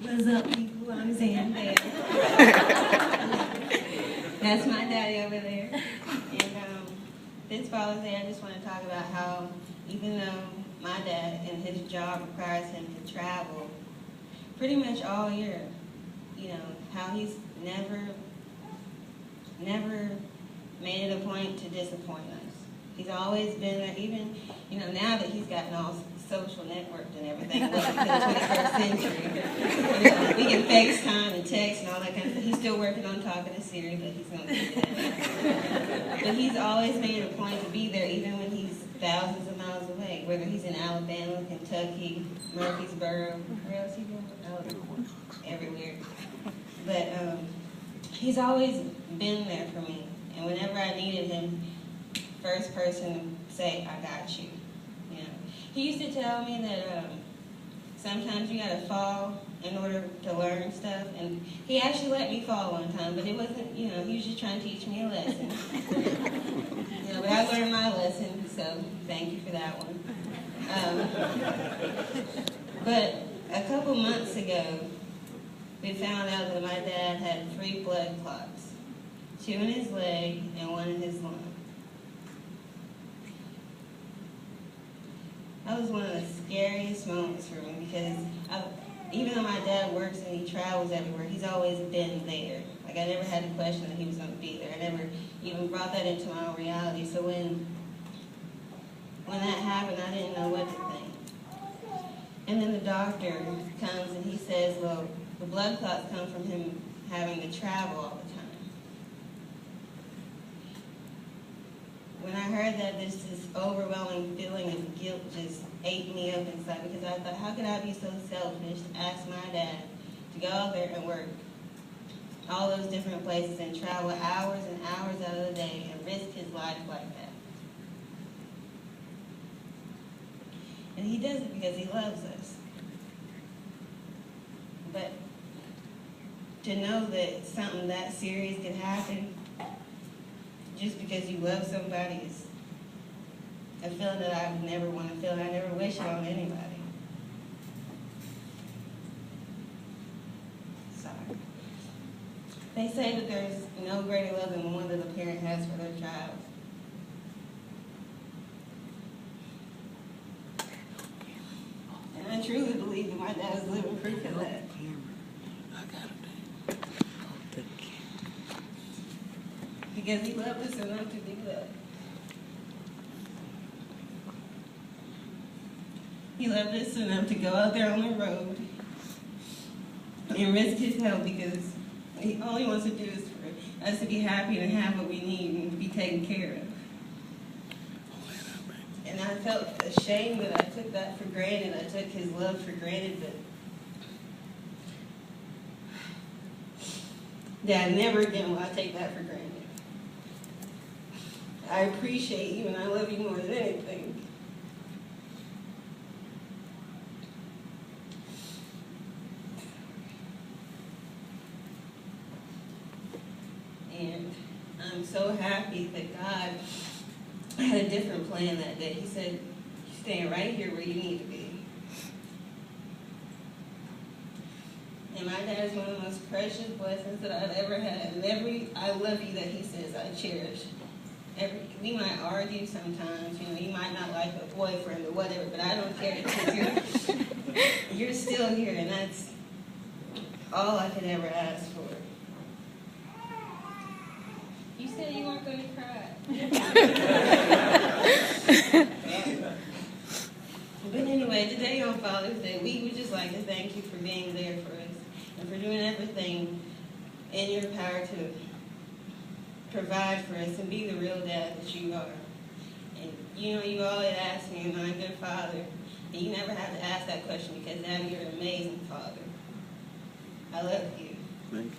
What's up, people? I'm Zan there. That's my daddy over there. And this Father's Day, I just want to talk about how even though my dad and his job requires him to travel pretty much all year, you know, how he's never made it a point to disappoint us. He's always been there, even, you know, now that he's gotten all social networked and everything, welcome to the 21st century. You know, we can FaceTime and text and all that kind of stuff. He's still working on talking to Siri, but he's going to get that. But he's always made a point to be there, even when he's thousands of miles away, whether he's in Alabama, Kentucky, Murfreesboro, where else he going? Oh, everywhere. But he's always been there for me. And whenever I needed him, first person to say, I got you. You know, he used to tell me that sometimes you gotta fall in order to learn stuff. And he actually let me fall one time, but it wasn't, you know, he was just trying to teach me a lesson. You know, but I learned my lesson, so thank you for that one. But a couple months ago, we found out that my dad had 3 blood clots, 2 in his leg and 1 in his lung. That was one of the scariest moments for me because even though my dad works and he travels everywhere, he's always been there. Like, I never had a question that he was going to be there. I never even brought that into my own reality. So when that happened, I didn't know what to think. And then the doctor comes and he says, well, the blood clots come from him having to travel all the time. When I heard that, this overwhelming feeling of guilt just ate me up inside because I thought, how could I be so selfish to ask my dad to go out there and work all those different places and travel hours and hours out of the day and risk his life like that? And he does it because he loves us. But to know that something that serious could happen just because you love somebody is a feeling that I would never want to feel, and I never wish it on anybody. Sorry. They say that there's no greater love than the one that a parent has for their child. And I truly believe that my dad is living proof of that. Because he loved us enough to do that. He loved us enough to go out there on the road and risk his health because all he wants to do is for us to be happy and have what we need and to be taken care of. And I felt ashamed that I took that for granted. I took his love for granted, but Dad, never again will I take that for granted. I appreciate you and I love you more than anything. And I'm so happy that God had a different plan that day. He said, you're staying right here where you need to be. And my dad is one of the most precious blessings that I've ever had. And every I love you that he says I cherish. We might argue sometimes, you know, you might not like a boyfriend or whatever, but I don't care because you're still here, and that's all I could ever ask for. You said you weren't going to cry. But anyway, today on Father's Day, we would just like to thank you for being there for us and for doing everything in your power to provide for us and be the real dad that you are. And you know, you always ask me, am I a good father? And you never have to ask that question because, Daddy, you're an amazing father. I love you. Thank you.